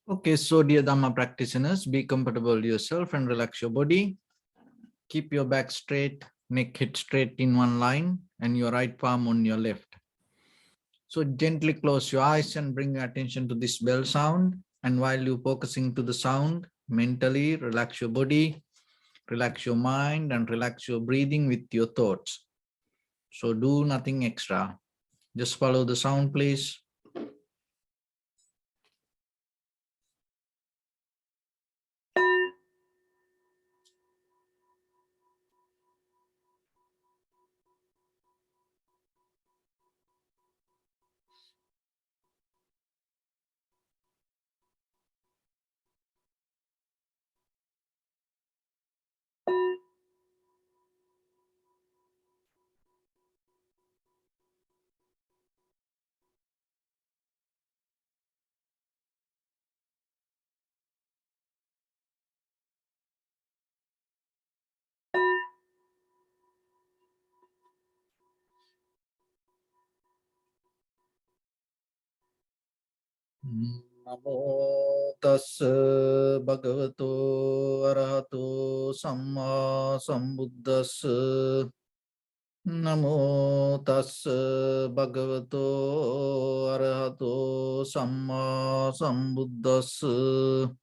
Okay, so dear Dharma practitioners, be comfortable yourself and relax your body. Keep your back straight, neck hit straight in one line, and your right palm on your left. So gently close your eyes and bring your attention to this bell sound. And while you're focusing to the sound, mentally relax your body, relax your mind, and relax your breathing with your thoughts. So do nothing extra. Just follow the sound, please. Namo tassa bhagavato arahato samma sambuddhassa. Namo tassa bhagavato arahato samma sambuddhassa.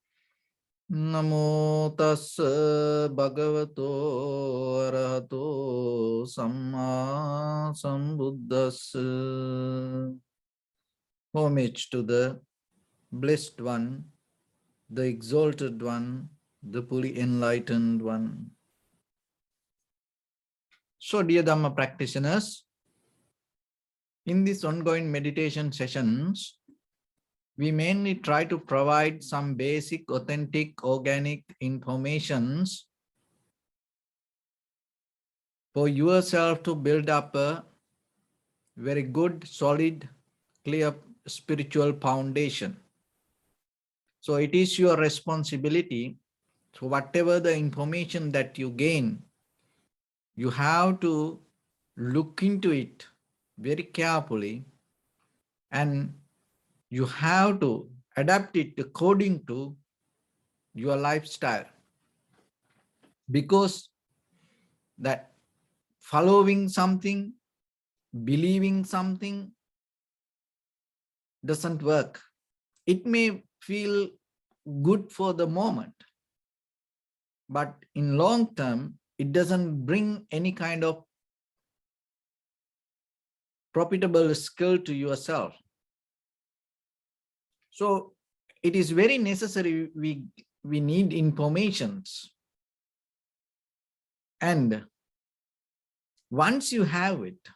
Namo tassa bhagavato arahato samma sambuddhassa. Homage to the Blessed One, the Exalted One, the fully enlightened One. So, dear Dhamma practitioners, in these ongoing meditation sessions, we mainly try to provide some basic, authentic, organic informations for yourself to build up a very good, solid, clear spiritual foundation. So it is your responsibility. So whatever the information that you gain, you have to look into it very carefully, and you have to adapt it according to your lifestyle, because that following something, believing something doesn't work. It may feel good for the moment, but in long term, it doesn't bring any kind of profitable skill to yourself. So it is very necessary we need informations. And once you have it,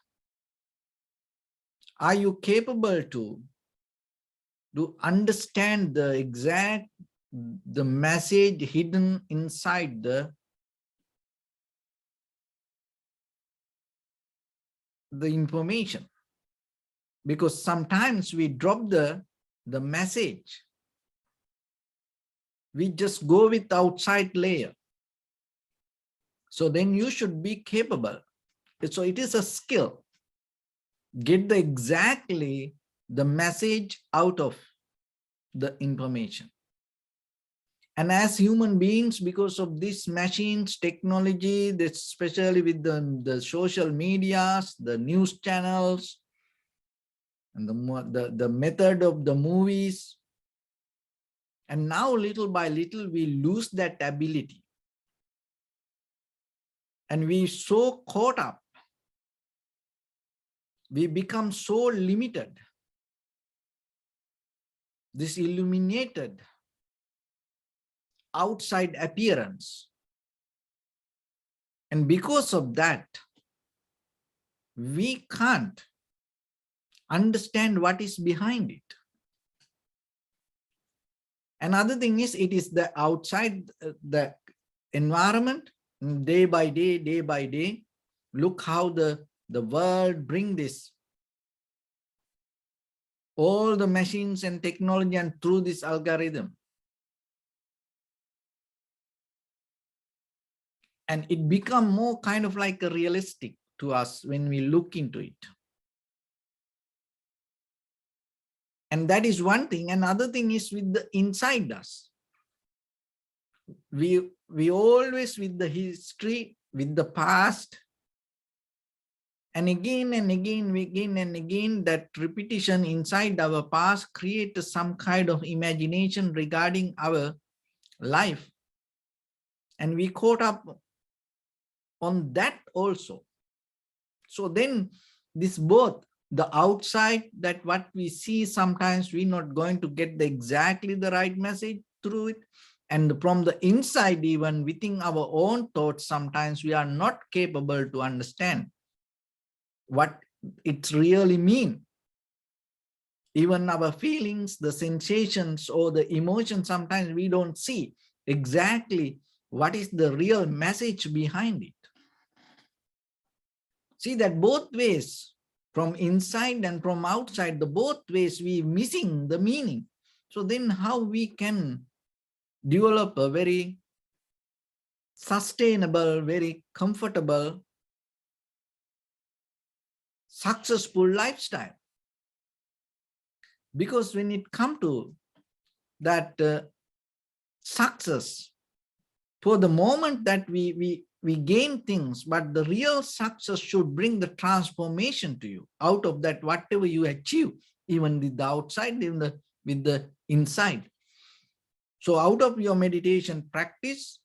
are you capable to understand the exact, the message hidden inside the information? Because sometimes we drop the message. We just go with the outside layer. So then you should be capable. So it is a skill. Get the exactly the message out of the information. And as human beings, because of these machines, technology, especially with the social medias, the news channels, and the method of the movies, and now little by little we lose that ability. And we so caught up, we become so limited, this illuminated outside appearance. And because of that, we can't understand what is behind it. Another thing is, it is the outside, the environment, day by day. Look how the world bring this, all the machines and technology, and through this algorithm. And it become more kind of like a realistic to us when we look into it. And that is one thing. Another thing is with the inside us. We always with the history, with the past, and again and again, that repetition inside our past creates some kind of imagination regarding our life. And we caught up on that also. So then this both the outside, that what we see, sometimes we're not going to get exactly the right message through it. And from the inside, even within our own thoughts, sometimes we are not capable to understand what it really means. Even our feelings, the sensations or the emotions, sometimes we don't see exactly what is the real message behind it. See that both ways, from inside and from outside, the both ways we missing the meaning. So then how we can develop a very sustainable, very comfortable, successful lifestyle? Because when it comes to that success, for the moment that we gain things, but the real success should bring the transformation to you out of that, whatever you achieve, even with the outside, even with the inside. So out of your meditation practice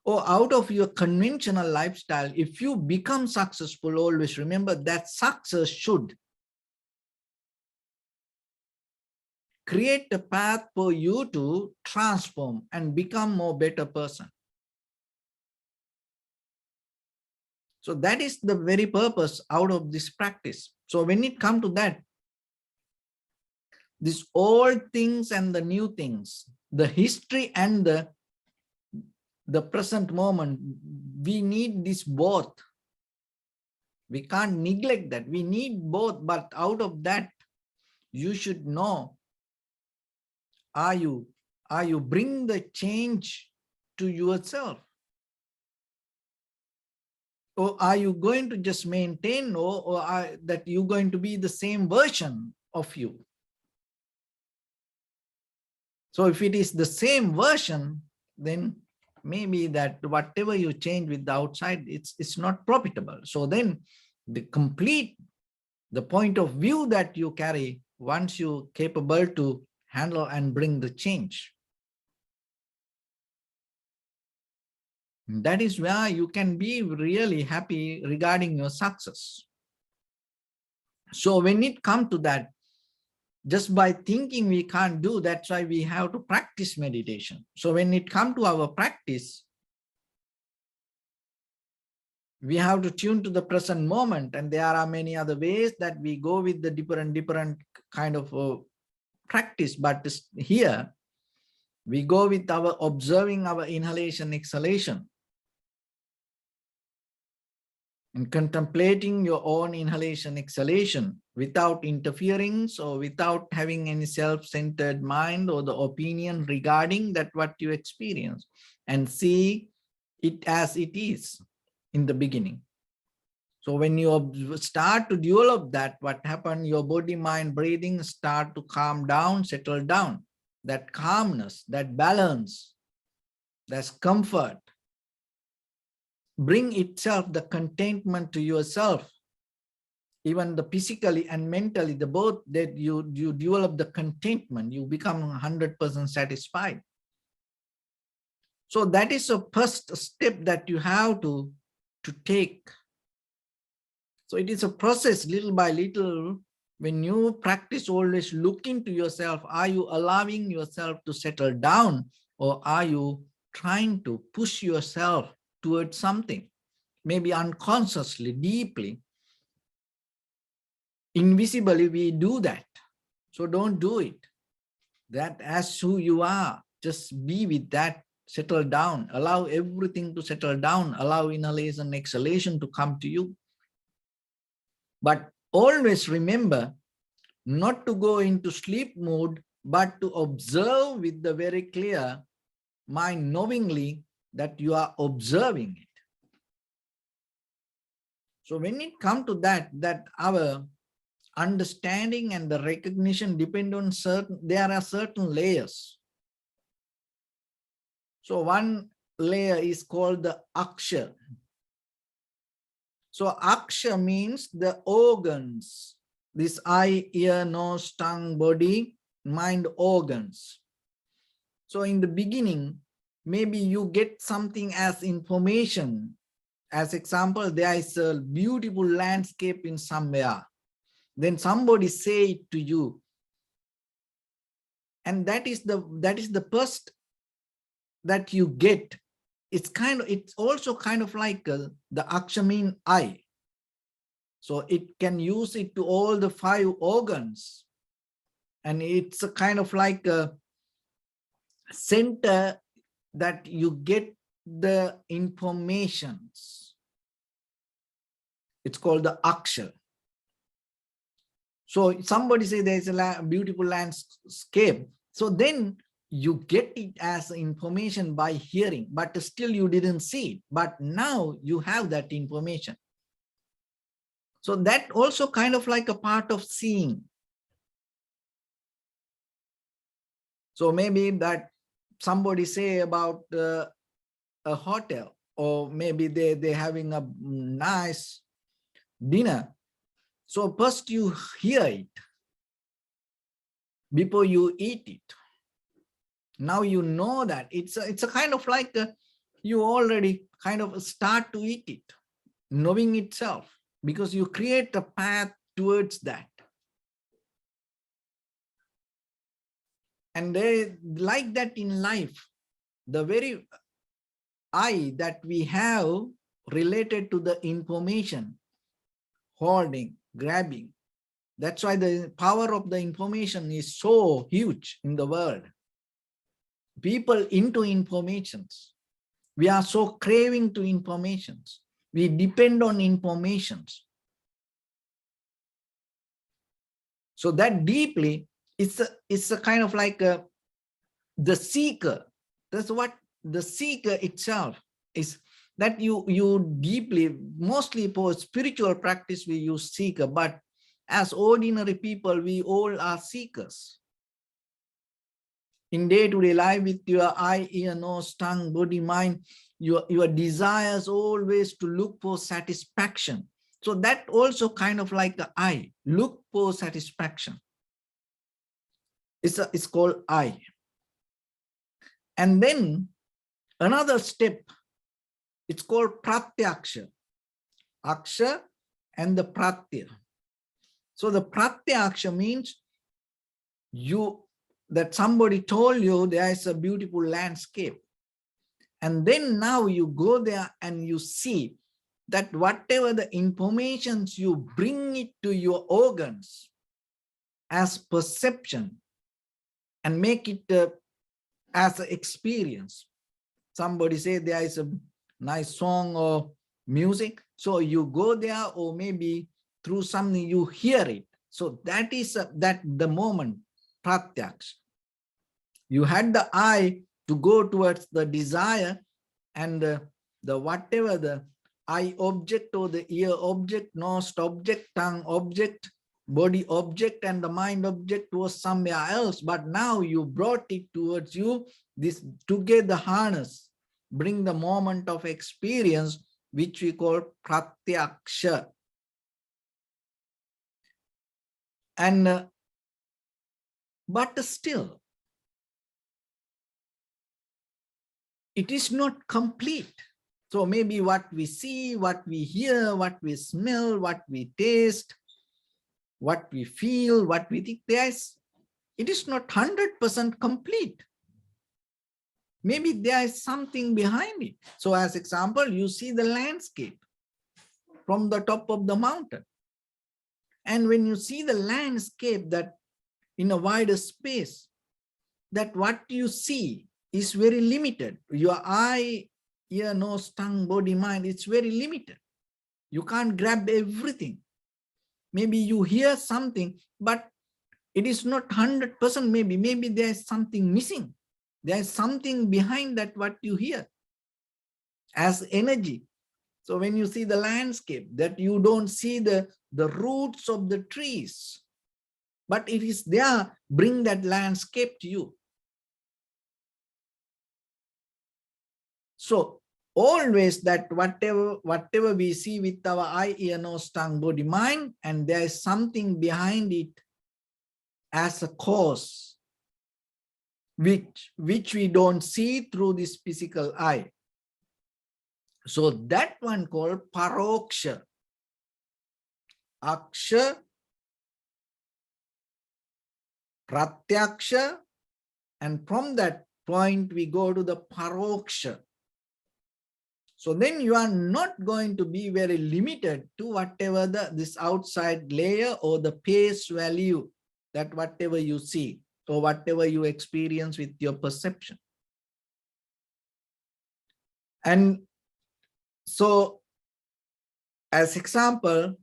or out of your conventional lifestyle, if you become successful, always remember that success should create a path for you to transform and become more better person. So that is the very purpose out of this practice. So when it comes to that, these old things and the new things, the history and the present moment, we need this both. We can't neglect that. We need both, but out of that, you should know, are you bring the change to yourself? Or are you going to just maintain, or that you're going to be the same version of you? So if it is the same version, then maybe that whatever you change with the outside, it's not profitable. So then the point of view that you carry, once you capable to handle and bring the change. That is where you can be really happy regarding your success. So when it comes to that, just by thinking we can't do, that's why we have to practice meditation. So when it comes to our practice, we have to tune to the present moment, and there are many other ways that we go with the different kind of practice. But here we go with our observing our inhalation, exhalation, and contemplating your own inhalation, exhalation without interfering, or without having any self-centered mind or the opinion regarding that what you experience, and see it as it is in the beginning. So when you start to develop that, what happened, your body, mind, breathing start to calm down, settle down. That calmness, that balance, that's comfort, bring itself the contentment to yourself. Even the physically and mentally, the both, that you develop the contentment, you become 100% satisfied. So that is the first step that you have to take. So it is a process, little by little. When you practice, always look into yourself. Are you allowing yourself to settle down, or are you trying to push yourself towards something? Maybe unconsciously, deeply, invisibly we do that. So don't do it. That as who you are, just be with that, settle down, allow everything to settle down, allow inhalation, exhalation to come to you. But always remember not to go into sleep mode, but to observe with the very clear mind, knowingly that you are observing it. So when it comes to that our understanding and the recognition depend on there are certain layers. So one layer is called the aksha. So aksha means the organs, this eye, ear, nose, tongue, body, mind organs. So in the beginning, maybe you get something as information. As example, there is a beautiful landscape in somewhere. Then somebody say it to you. And that is the first that you get. It's also kind of like the aksha mean eye. So it can use it to all the 5 organs. And it's a kind of like a center that you get the informations. It's called the aksha. So somebody say there's a beautiful landscape. So then you get it as information by hearing, but still you didn't see it. But now you have that information. So that also kind of like a part of seeing. So maybe that somebody say about a hotel, or maybe they're having a nice dinner. So first you hear it before you eat it. Now you know that it's a kind of like you already kind of start to eat it, knowing itself, because you create a path towards that. And they like that in life, the very eye that we have related to the information, holding, grabbing. That's why the power of the information is so huge in the world. People into informations. We are so craving to informations. We depend on informations. So that deeply, it's a kind of like the seeker. That's what the seeker itself is, that you deeply, mostly for spiritual practice, we use seeker, but as ordinary people, we all are seekers. In day-to-day life, with your eye, ear, nose, tongue, body, mind, your desires always to look for satisfaction. So that also kind of like the eye, look for satisfaction. It's called eye. And then another step, it's called pratyaksha. Aksha and the pratya. So the pratyaksha means that somebody told you there is a beautiful landscape. And then now you go there and you see that whatever the informations you bring it to your organs as perception and make it as an experience. Somebody say there is a nice song or music. So you go there, or maybe through something you hear it. So that is the moment, pratyaks. You had the eye to go towards the desire, and the whatever the eye object or the ear object, nose object, tongue object, body object, and the mind object was somewhere else. But now you brought it towards you, this together harness, bring the moment of experience, which we call pratyaksha. And but still, it is not complete. So maybe what we see, what we hear, what we smell, what we taste, what we feel, what we think, it is not 100% complete. Maybe there is something behind it. So as example, you see the landscape from the top of the mountain. And when you see the landscape that in a wider space, that what you see is very limited. Your eye, ear, nose, tongue, body, mind, it's very limited. You can't grab everything. Maybe you hear something, but it is not 100%. Maybe there is something missing. There is something behind that what you hear as energy. So when you see the landscape, that you don't see the roots of the trees, but it is there, bring that landscape to you. So always that whatever we see with our eye, ear, nose, tongue, body, mind, and there is something behind it as a cause, which we don't see through this physical eye. So that one called paroksha. Aksha, pratyaksha, and from that point we go to the paroksha. So then you are not going to be very limited to whatever this outside layer or the face value, that whatever you see or whatever you experience with your perception. And so as example,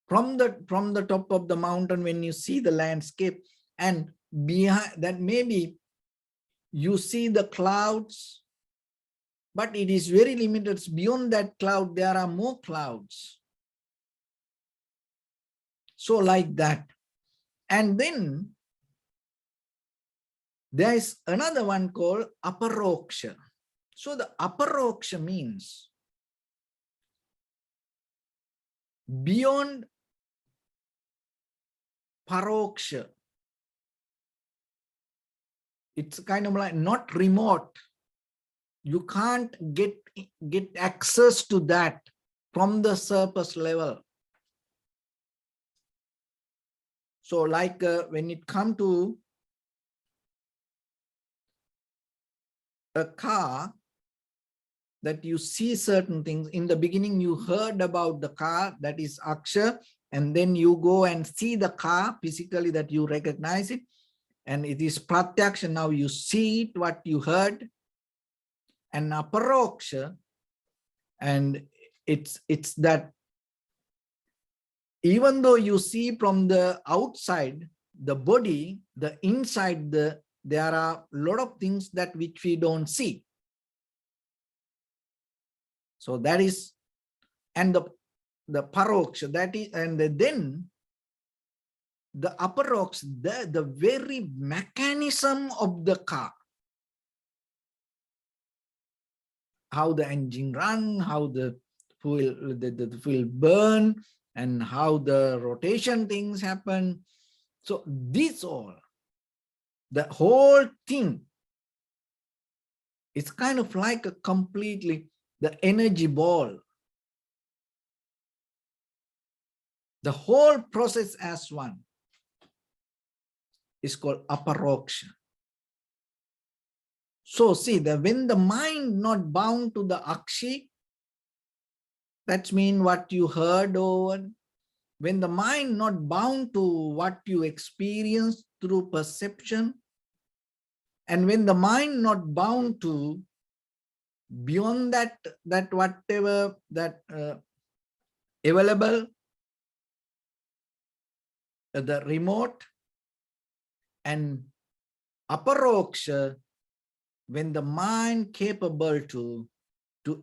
from the top of the mountain, when you see the landscape, and behind that maybe you see the clouds, but it is very limited. Beyond that cloud, there are more clouds. So like that. And then there is another one called aparoksha. So the aparoksha means beyond paroksha. It's kind of like not remote. You can't get access to that from the surface level. So like when it comes to a car, that you see certain things. In the beginning, you heard about the car, that is aksha, and then you go and see the car physically, that you recognize it, and it is pratyaksha. Now you see it, what you heard, and aparoksha, and it's that even though you see from the outside the body, the inside there are a lot of things that which we don't see. So that is, and the paroksha, that is, and then the aparoksha, the very mechanism of the car, how the engine run, how the fuel burn, and how the rotation things happen. So this all, the whole thing, it's kind of like a completely the energy ball. The whole process as one is called aparoksha. So see that when the mind not bound to the akshi, that means what you heard over. When the mind not bound to what you experience through perception, and when the mind not bound to beyond that whatever that available, the remote, and aparoksha, when the mind capable to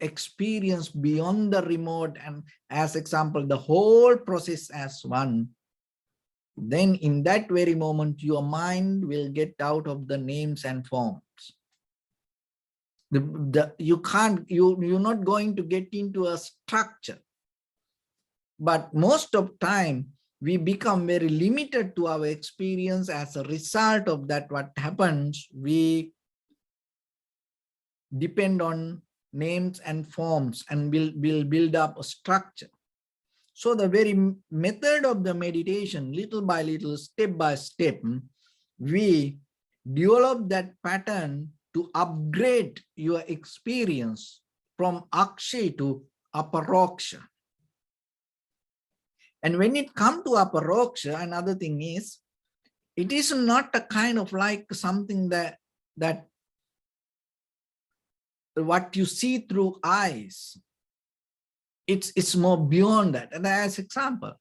experience beyond the remote, and as example the whole process as one, then in that very moment your mind will get out of the names and forms. You're not going to get into a structure, but most of time we become very limited to our experience. As a result of that, what happens, we depend on names and forms, and will build up a structure. So the very method of the meditation, little by little, step by step, we develop that pattern to upgrade your experience from akshi to aparoksha. And when it comes to aparoksha, another thing is, it is not a kind of like something that what you see through eyes. It's more beyond that. And as example,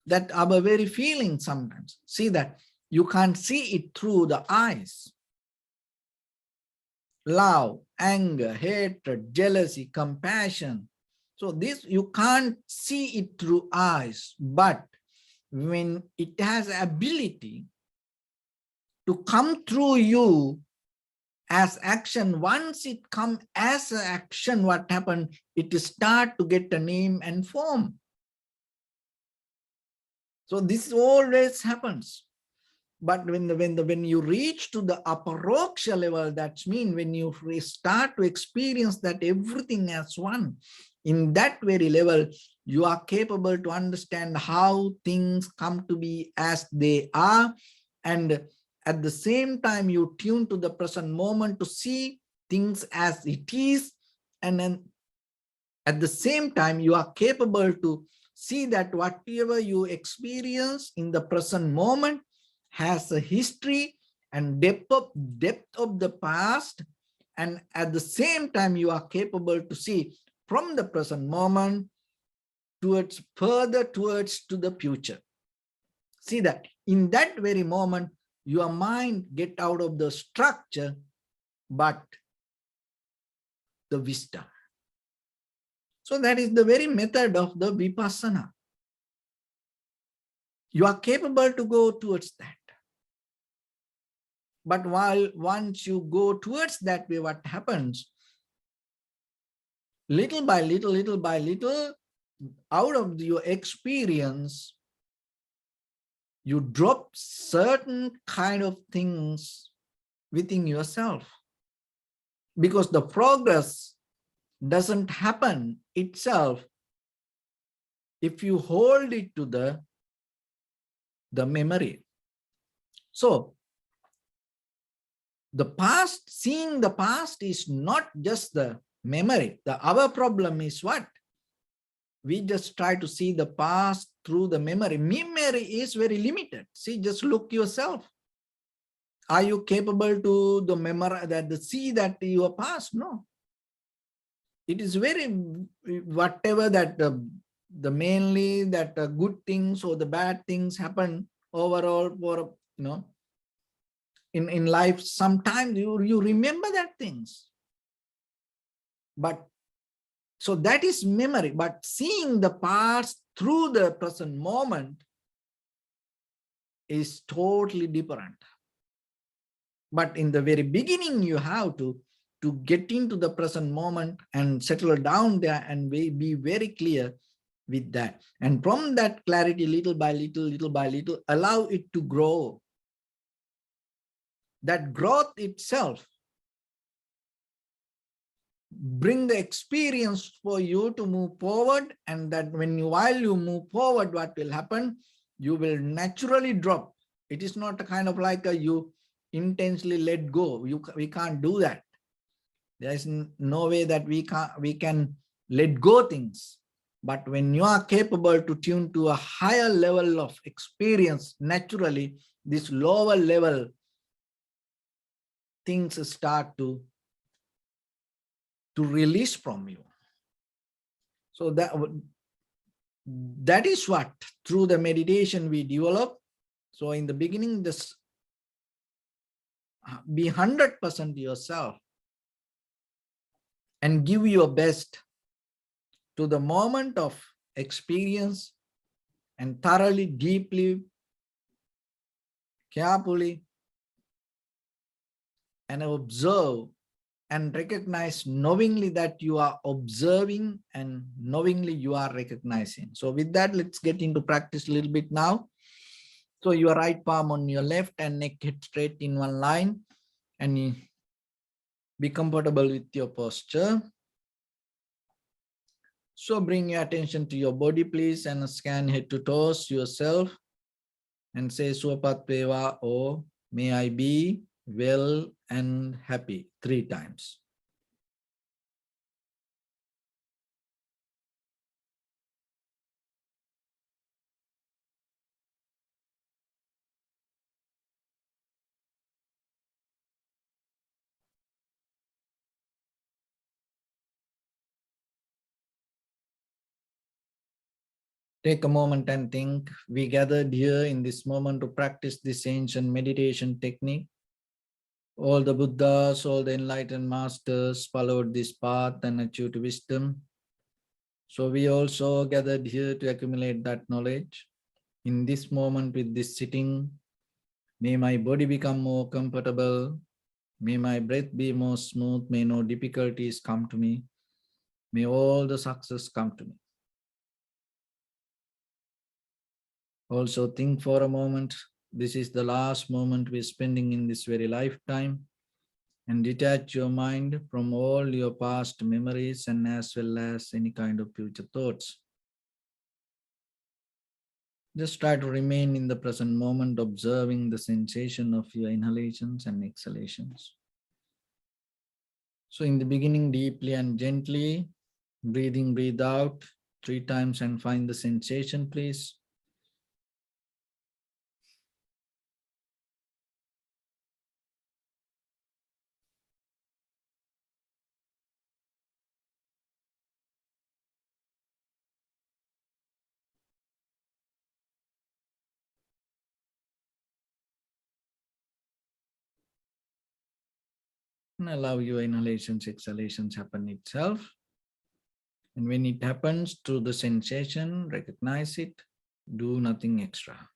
that our very feeling sometimes, see that you can't see it through the eyes. love, anger, hatred, jealousy, compassion. So this you can't see it through eyes, but when it has ability to come through you as action, once it come as an action, what happened? It start to get a name and form. So this always happens. But when you reach to the aparoksha level, that's mean when you start to experience that everything as one, in that very level, you are capable to understand how things come to be as they are. And at the same time, you tune to the present moment to see things as it is. And then at the same time, you are capable to see that whatever you experience in the present moment has a history and depth of the past. And at the same time, you are capable to see from the present moment towards further towards to the future. See that in that very moment, your mind get out of the structure, but the wisdom. So that is the very method of the vipassana. You are capable to go towards that. But once you go towards that way, what happens? Little by little, out of your experience, you drop certain kind of things within yourself. Because the progress doesn't happen itself if you hold it to the memory. So the past, seeing the past is not just the memory. Our problem is what? We just try to see the past through the memory. Memory is very limited. See, just look yourself. Are you capable to the memory that the see that your past? No. It is very whatever that the mainly that good things or the bad things happen overall for in life. Sometimes you remember that things, but so that is memory. But seeing the past through the present moment is totally different. But in the very beginning, you have to get into the present moment and settle down there and be very clear with that. And from that clarity, little by little, allow it to grow. That growth itself bring the experience for you to move forward. And that while you move forward, what will happen? You will naturally drop. It is not a kind of like you intensely let go. We can't do that. There is no way that we can let go things. But when you are capable to tune to a higher level of experience, naturally, this lower level things start to release from you. So that is what through the meditation we develop. So in the beginning, this be 100% yourself and give your best to the moment of experience and thoroughly, deeply, carefully, and observe and recognize knowingly that you are observing and knowingly you are recognizing. So with that, let's get into practice a little bit now. So your right palm on your left and neck hit straight in one line, and be comfortable with your posture. So bring your attention to your body, please, and scan head to toes yourself and say Suapat Peva, or may I be well and happy 3 times. Take a moment and think. We gathered here in this moment to practice this ancient meditation technique. All the Buddhas, all the enlightened masters followed this path and achieved wisdom. So we also gathered here to accumulate that knowledge. In this moment with this sitting, may my body become more comfortable. May my breath be more smooth. May no difficulties come to me. May all the success come to me. Also think for a moment, this is the last moment we're spending in this very lifetime, and detach your mind from all your past memories and as well as any kind of future thoughts. Just try to remain in the present moment, observing the sensation of your inhalations and exhalations. So in the beginning, deeply and gently, breathe out 3 times and find the sensation, please. And allow your inhalations, exhalations happen itself. And when it happens through the sensation, recognize it, do nothing extra.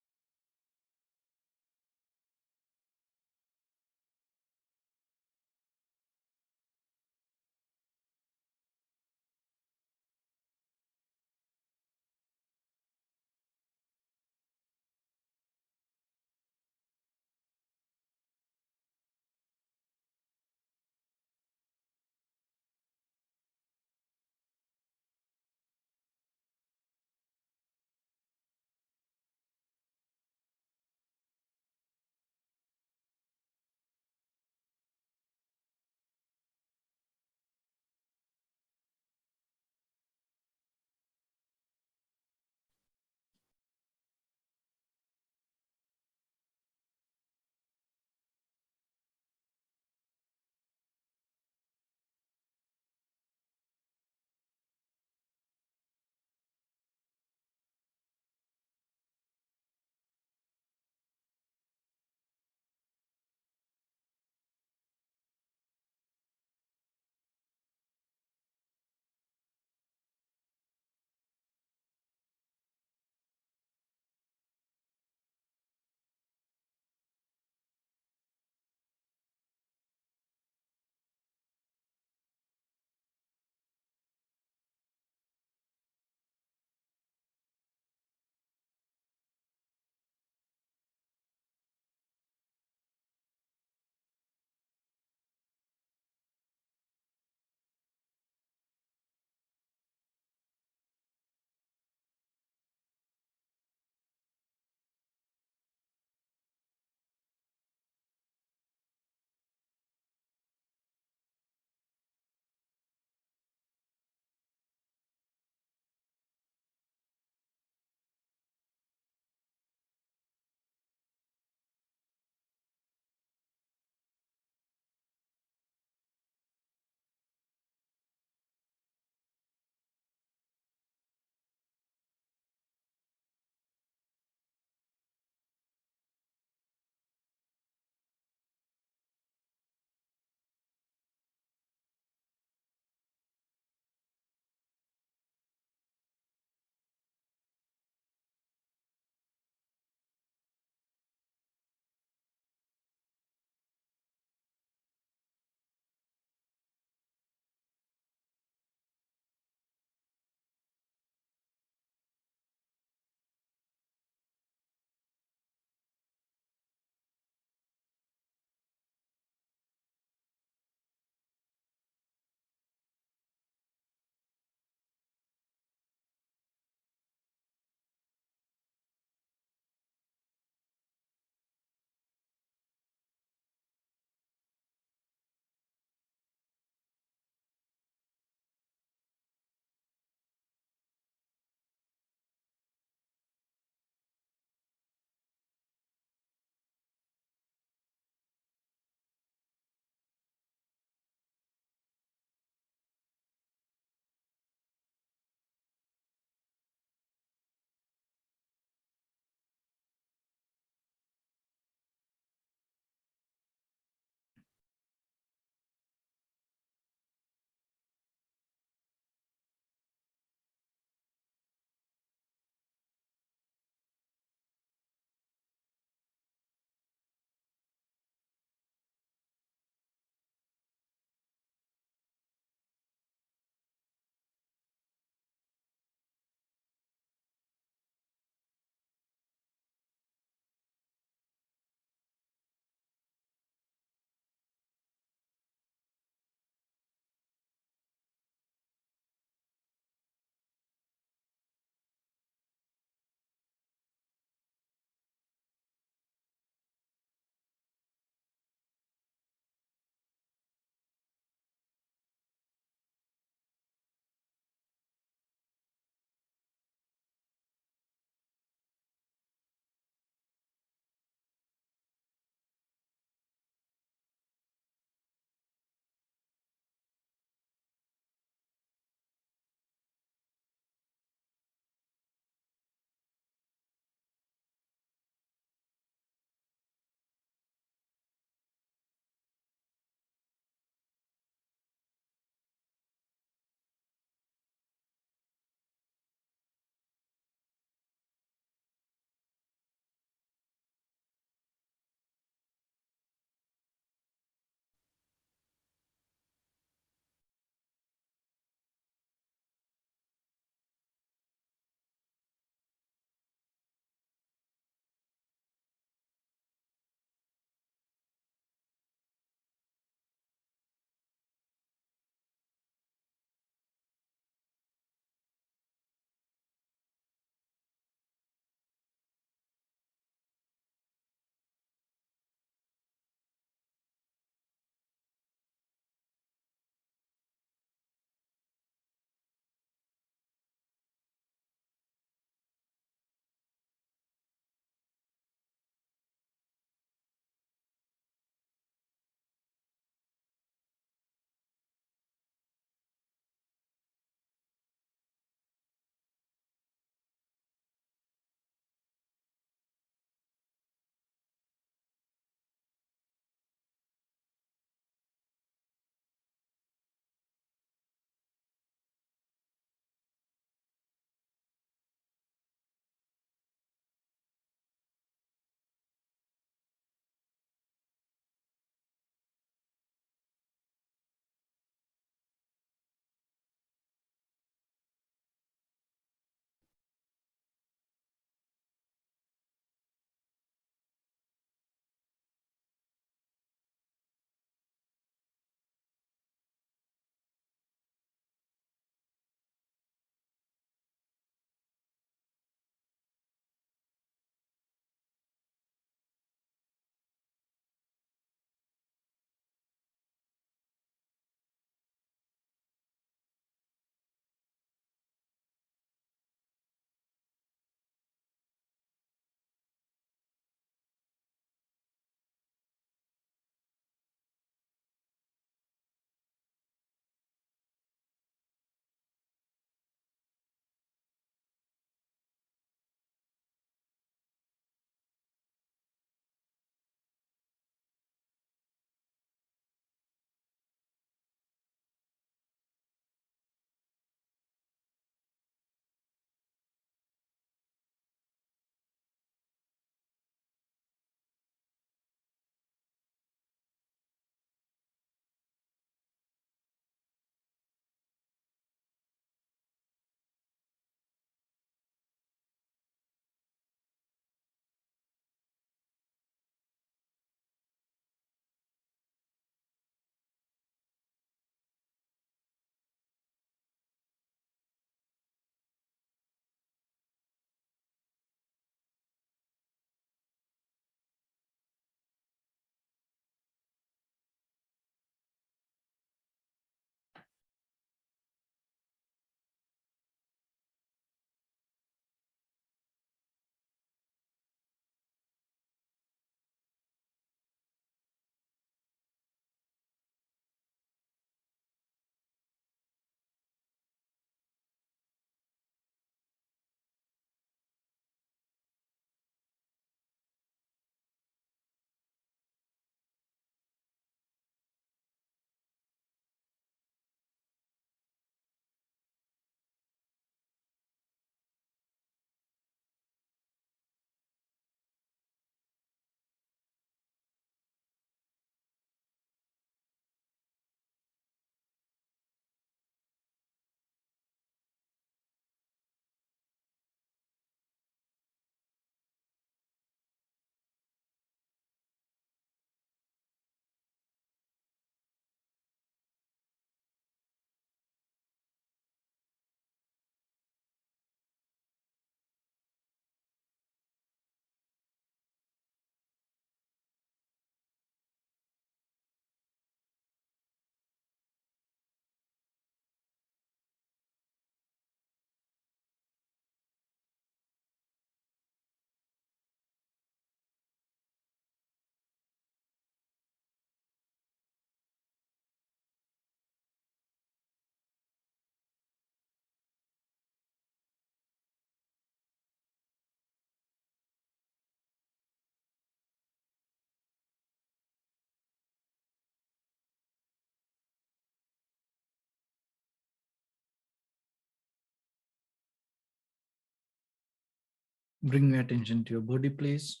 Bring your attention to your body, please.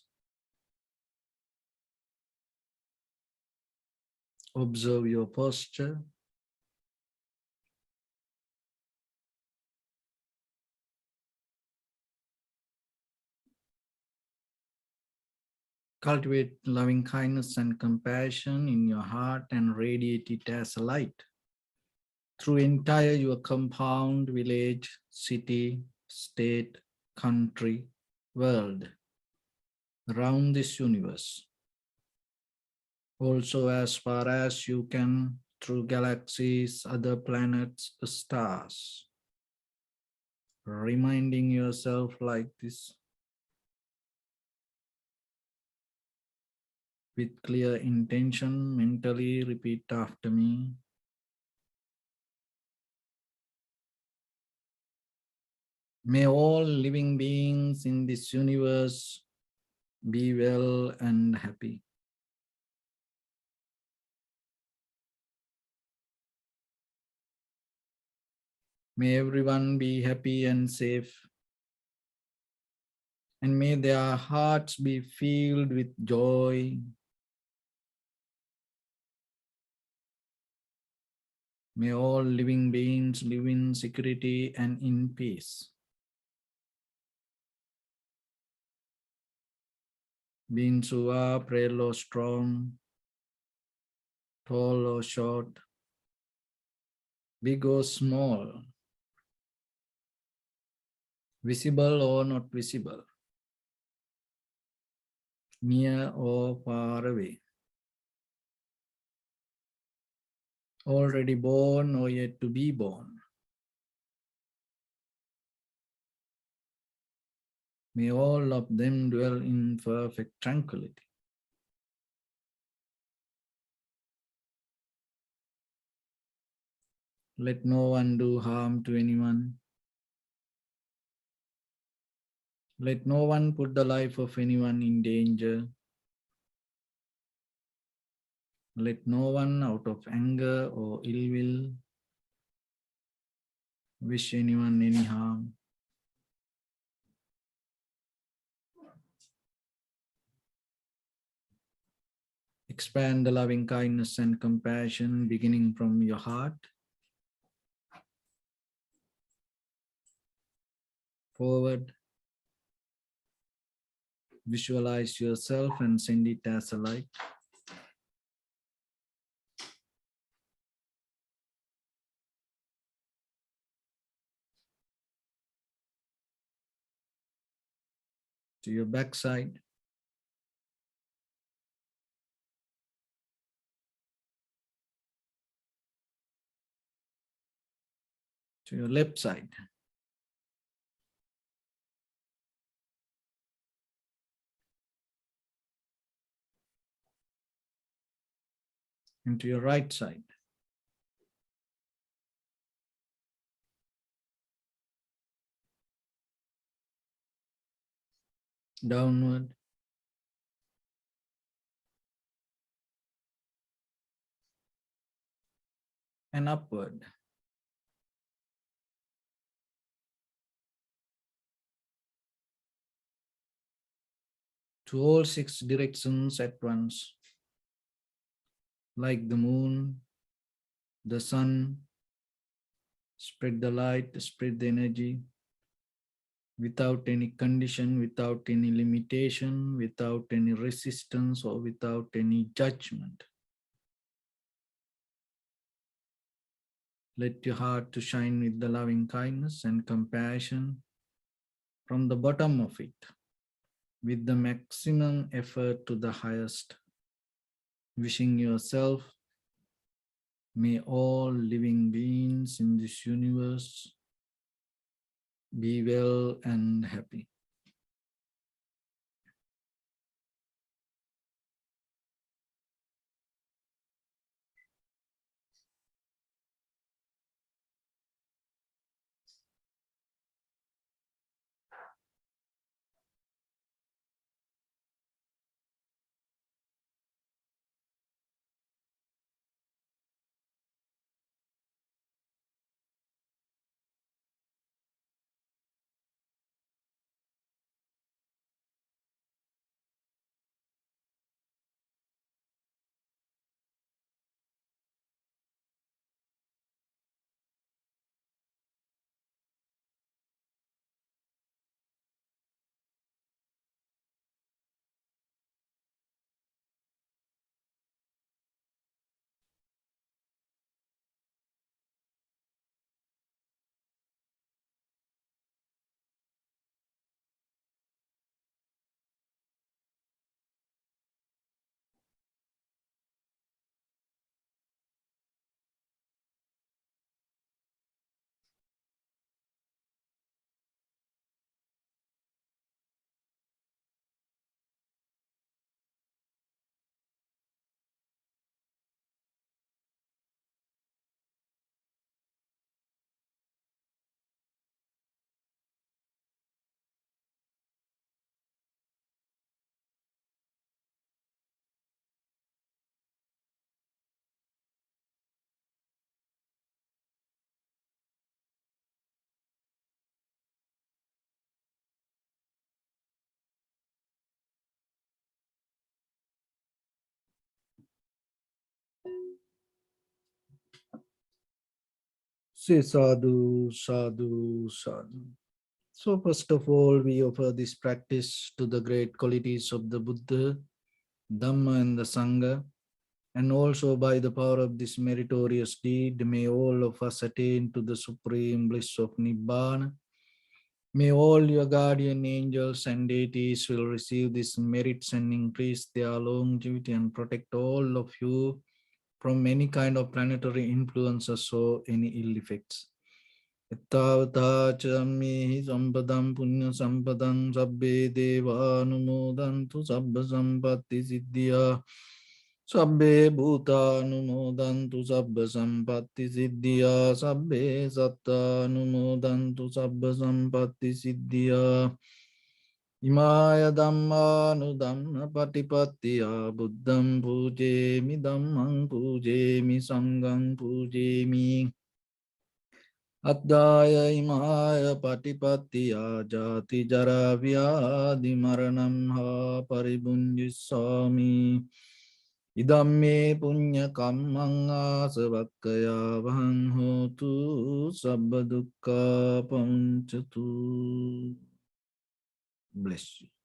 Observe your posture. Cultivate loving kindness and compassion in your heart and radiate it as a light through entire your compound, village, city, state, country, world, around this universe. Also as far as you can through galaxies, other planets, stars. Reminding yourself like this with clear intention, mentally repeat after me. May all living beings in this universe be well and happy. May everyone be happy and safe. And may their hearts be filled with joy. May all living beings live in security and in peace. Beings who are frail or strong, tall or short, big or small, visible or not visible, near or far away, already born or yet to be born. May all of them dwell in perfect tranquility. Let no one do harm to anyone. Let no one put the life of anyone in danger. Let no one out of anger or ill will wish anyone any harm. Expand the loving kindness and compassion beginning from your heart forward. Visualize yourself and send it as a light. To your backside. To your left side. And to your right side. Downward. And upward. To all 6 directions at once. Like the moon, the sun, spread the light, spread the energy, without any condition, without any limitation, without any resistance, or without any judgment. Let your heart to shine with the loving kindness and compassion from the bottom of it, with the maximum effort to the highest. Wishing yourself, may all living beings in this universe be well and happy. Say sadhu, sadhu, sadhu. So first of all, we offer this practice to the great qualities of the Buddha, Dhamma and the Sangha. And also by the power of this meritorious deed, may all of us attain to the supreme bliss of Nibbana. May all your guardian angels and deities will receive these merits and increase their longevity and protect all of you from any kind of planetary influences or any ill effects. Ittavata chammehi sampadam punya sampadam sabbe deva anumodantu sabba sampatti siddhya sabbe bhuta anumodantu sabba sampatti siddhya sabbe satta anumodantu sabba sampatti siddhya Imaya dhamma nudhamma patipattiya buddham pujemi dhammam pujemi sangham pujemi Addaya imaya patipattiya jati jara vyadi maranam ha paribunjisami Idamme punya kammang asavakkaya vahang hotu sabba dukkha pamuncatu. Bless you.